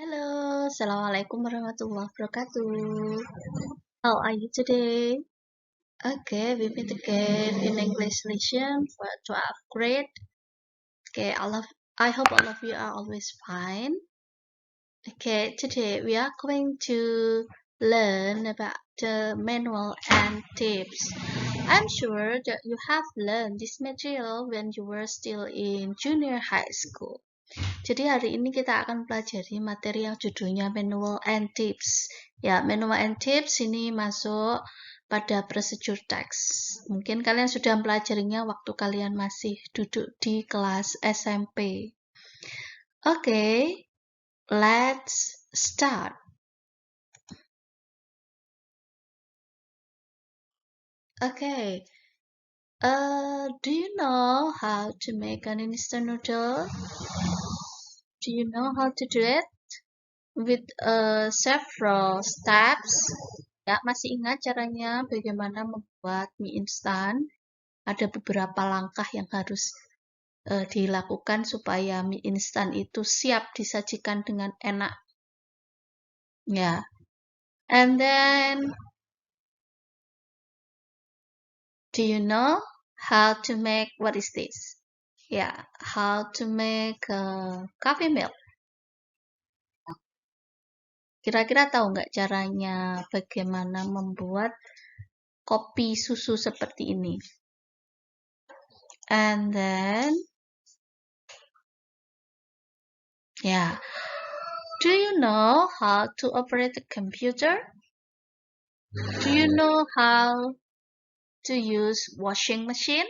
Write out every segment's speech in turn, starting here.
Halo, Assalamualaikum warahmatullahi wabarakatuh. How are you today? Okay, we meet again in English lesson for 12th grade. Okay, I hope all of you are always fine. Okay, today we are going to learn about the manual and tips. I'm sure that you have learned this material when you were still in junior high school. Jadi hari ini kita akan pelajari materi yang judulnya Manual and Tips. Ya, Manual and Tips ini masuk pada procedure text. Mungkin kalian sudah mempelajarinya waktu kalian masih duduk di kelas SMP. Oke, let's start. Okay. Do you know how to make an instant noodle? Do you know how to do it? With several steps. Ya, masih ingat caranya bagaimana membuat mie instan? Ada beberapa langkah yang harus dilakukan supaya mie instan itu siap disajikan dengan enak. Ya. And then, do you know how to make, what is this? Ya, how to make coffee milk. Kira-kira tahu nggak caranya bagaimana membuat kopi susu seperti ini? And then, yeah, do you know how to operate a computer? Do you know how to use washing machine?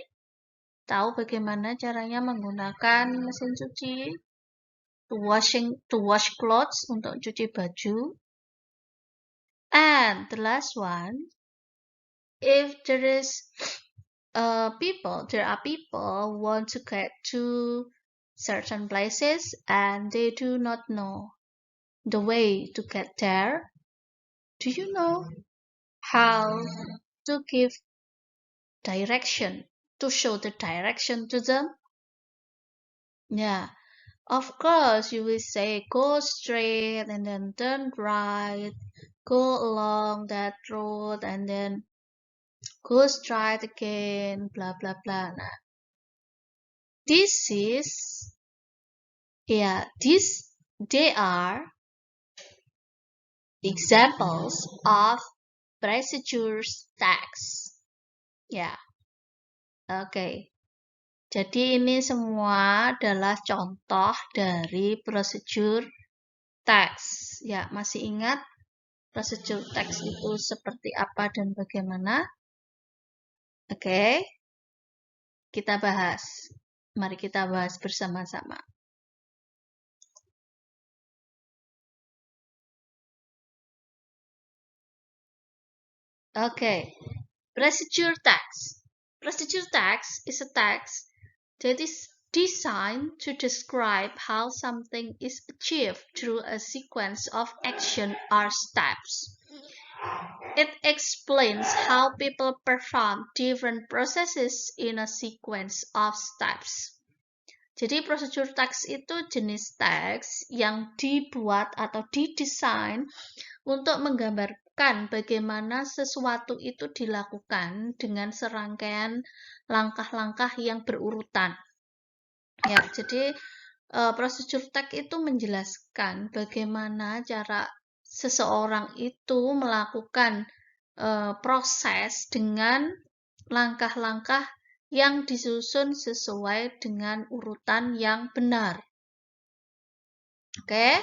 Tahu bagaimana caranya menggunakan mesin cuci? To wash clothes, untuk cuci baju. And the last one, if there are people who want to get to certain places and they do not know the way to get there, do you know how to give direction, to show the direction to them? Yeah, of course you will say go straight and then turn right, go along that road and then go straight again, blah blah blah. Nah, they are examples of procedure text. Ya, oke. Jadi ini semua adalah contoh dari procedure text. Ya, masih ingat procedure text itu seperti apa dan bagaimana? Oke, kita bahas. Mari kita bahas bersama-sama. Okay, procedure text. Procedure text is a text that is designed to describe how something is achieved through a sequence of action or steps. It explains how people perform different processes in a sequence of steps. Jadi procedure text itu jenis teks yang dibuat atau didesain untuk menggambarkan bagaimana sesuatu itu dilakukan dengan serangkaian langkah-langkah yang berurutan. Ya, jadi procedure text itu menjelaskan bagaimana cara seseorang itu melakukan proses dengan langkah-langkah yang disusun sesuai dengan urutan yang benar. Oke?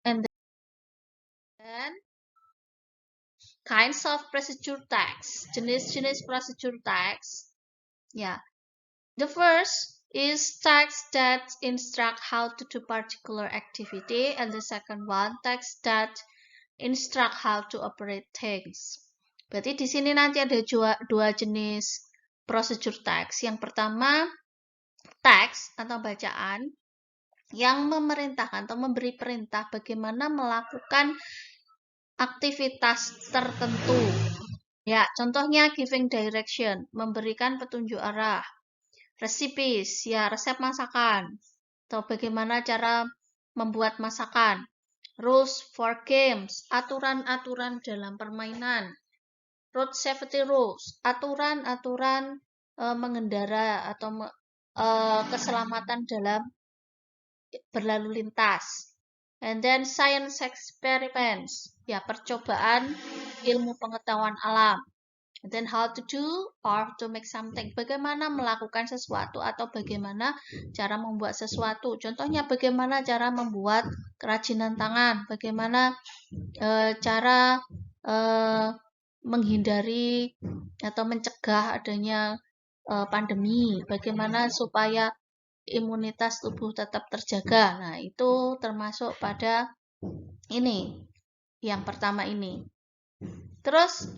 And then kinds of procedure text, jenis-jenis procedure text. Yeah. The first is text that instruct how to do particular activity, and the second one text that instruct how to operate things. Berarti di sini nanti ada dua jenis procedure text. Yang pertama, teks atau bacaan yang memerintahkan atau memberi perintah bagaimana melakukan aktivitas tertentu. Ya, contohnya giving direction, memberikan petunjuk arah. Recipes, ya resep masakan. Atau bagaimana cara membuat masakan. Rules for games, aturan-aturan dalam permainan. Road safety rules, aturan-aturan mengendara atau keselamatan dalam berlalu lintas. And then science experiments, ya percobaan ilmu pengetahuan alam. And then how to do or to make something, bagaimana melakukan sesuatu atau bagaimana cara membuat sesuatu. Contohnya bagaimana cara membuat kerajinan tangan, bagaimana cara menghindari atau mencegah adanya pandemi, bagaimana supaya imunitas tubuh tetap terjaga. Nah, itu termasuk pada ini, yang pertama ini. Terus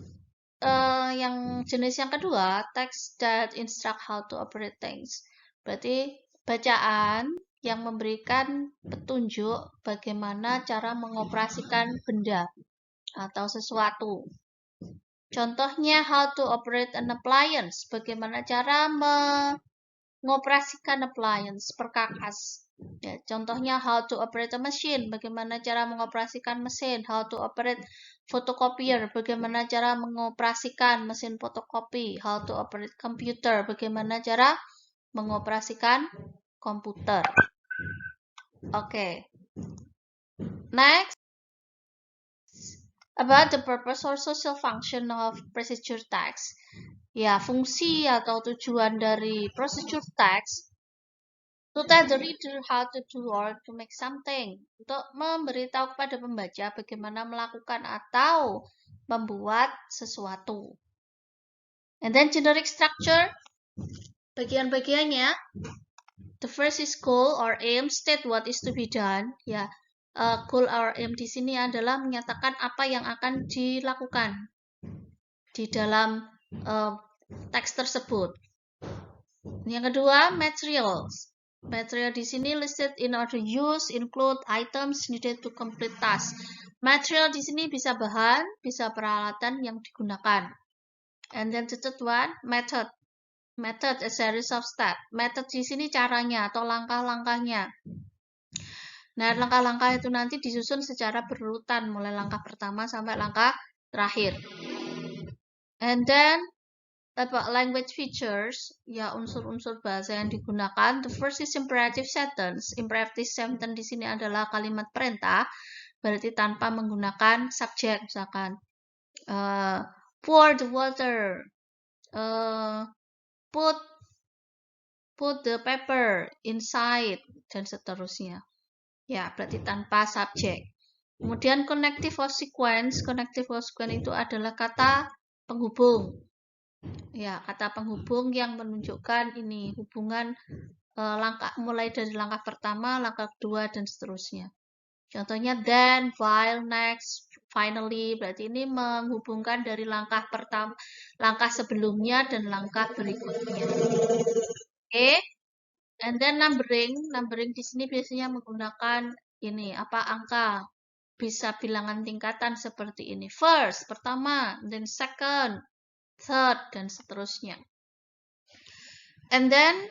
yang jenis yang kedua, text that instruct how to operate things. Berarti bacaan yang memberikan petunjuk bagaimana cara mengoperasikan benda atau sesuatu. Contohnya how to operate an appliance, bagaimana cara mengoperasikan appliance, perkakas. Ya, contohnya how to operate a machine, bagaimana cara mengoperasikan mesin. How to operate photocopier, bagaimana cara mengoperasikan mesin fotokopi. How to operate computer, bagaimana cara mengoperasikan komputer. Oke. Next, about the purpose or social function of procedure text. Ya, fungsi atau tujuan dari procedure text to tell the reader how to do or to make something. Untuk memberitahu kepada pembaca bagaimana melakukan atau membuat sesuatu. And then generic structure, bagian-bagiannya. The first is goal or aim, state what is to be done. Ya, goal or aim di sini adalah menyatakan apa yang akan dilakukan di dalam teks tersebut. Yang kedua, materials. Material di sini listed in order use, include items needed to complete task. Material di sini bisa bahan, bisa peralatan yang digunakan. And then the third one, method. Method a series of steps. Method di sini caranya atau langkah-langkahnya. Nah, langkah-langkah itu nanti disusun secara berurutan, mulai langkah pertama sampai langkah terakhir. And then about language features, ya unsur-unsur bahasa yang digunakan. The first is imperative sentence. Imperative sentence di sini adalah kalimat perintah, berarti tanpa menggunakan subjek, misalkan pour the water, put the paper inside, dan seterusnya. Ya, berarti tanpa subjek. Kemudian connective or sequence. Connective or sequence itu adalah kata penghubung. Ya, kata penghubung yang menunjukkan ini hubungan langkah mulai dari langkah pertama, langkah kedua, dan seterusnya. Contohnya then, while, next, finally, berarti ini menghubungkan dari langkah pertama, langkah sebelumnya dan langkah berikutnya. Oke. And then numbering. Numbering di sini biasanya menggunakan ini apa angka. Bisa bilangan tingkatan seperti ini. First, pertama, then second, third, dan seterusnya. And then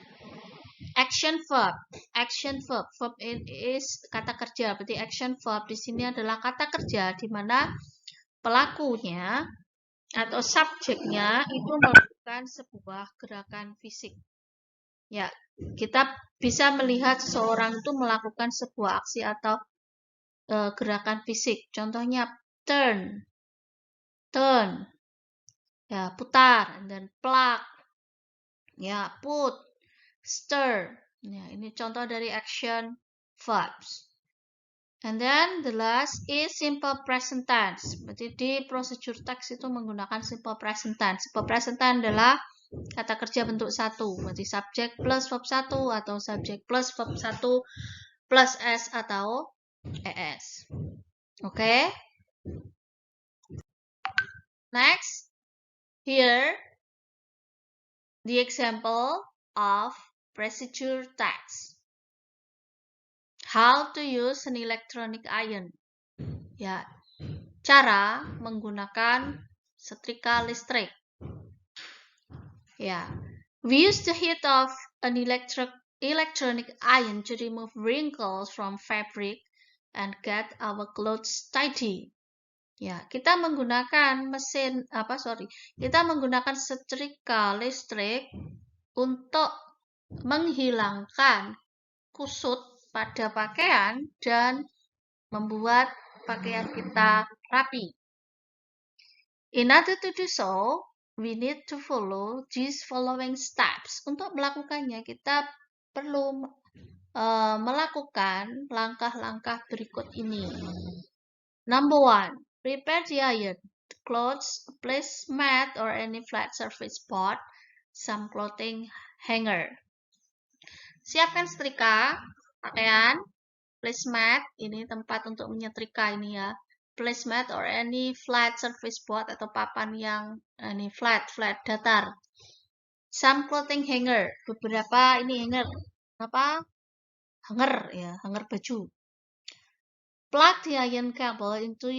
action verb. Action verb. Verb is kata kerja. Berarti action verb di sini adalah kata kerja di mana pelakunya atau subjeknya itu melakukan sebuah gerakan fisik. Ya, kita bisa melihat seseorang itu melakukan sebuah aksi atau gerakan fisik. Contohnya turn, ya putar, dan plug, ya put, stir. Ya, ini contoh dari action verbs. And then the last is simple present tense. Berarti di procedure text itu menggunakan simple present tense. Simple present tense adalah kata kerja bentuk satu. Berarti subjek plus verb 1 atau subjek plus verb 1 plus S atau ES. Oke. Next. Here the example of procedure text. How to use an electronic iron. Ya, cara menggunakan setrika listrik. Ya, we use the heat of an electric electronic iron to remove wrinkles from fabric and get our clothes tidy. Ya, kita menggunakan kita menggunakan setrika listrik untuk menghilangkan kusut pada pakaian dan membuat pakaian kita rapi. In order to do so, we need to follow these following steps. Untuk melakukannya, kita perlu melakukan langkah-langkah berikut ini. Number 1, prepare the iron. The clothes, a placemat or any flat surface board, some clothing hanger. Siapkan setrika, pakaian, placemat, ini tempat untuk menyetrika ini ya. Placemat or any flat surface board atau papan yang ini flat datar. Some clothing hanger, beberapa ini hanger, hanger ya, hanger baju. Plug the iron cable into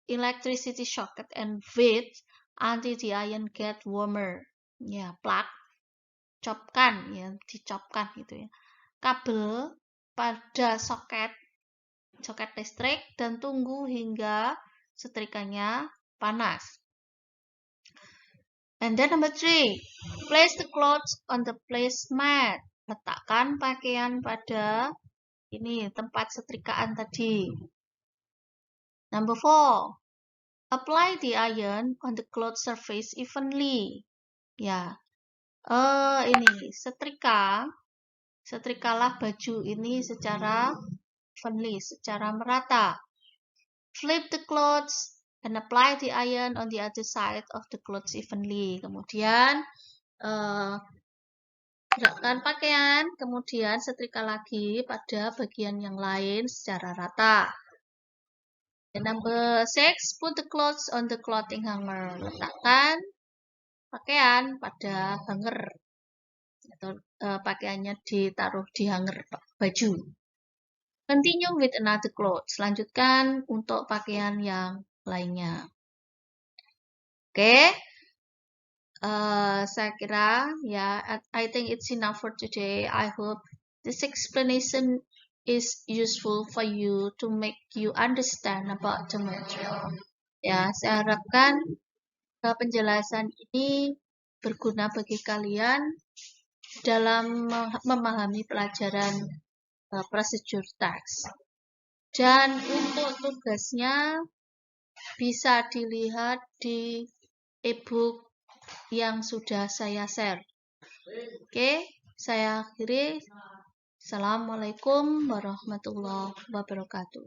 electricity socket and wait until the iron get warmer. Ya, plug, copkan ya, dicopkan gitu ya. Kabel pada soket listrik dan tunggu hingga setrikanya panas. And then number 3, place the clothes on the placemat. Letakkan pakaian pada ini tempat setrikaan tadi. Number 4, apply the iron on the cloth surface evenly. Ya, ini setrikalah baju ini secara evenly, secara merata. Flip the clothes and apply the iron on the other side of the clothes evenly. Kemudian gerakkan pakaian, kemudian setrika lagi pada bagian yang lain secara rata. And number 6, put the clothes on the clothing hanger. Letakkan pakaian pada hanger. Atau pakaiannya ditaruh di hanger baju. Continue with another clothes. Lanjutkan untuk pakaian yang lainnya. Oke. Saya kira ya, I think it's enough for today. I hope this explanation is useful for you to make you understand about the material. Ya, saya harapkan penjelasan ini berguna bagi kalian dalam memahami pelajaran procedure text. Dan untuk tugasnya bisa dilihat di e-book yang sudah saya share. Oke, saya akhiri. Assalamualaikum warahmatullahi wabarakatuh.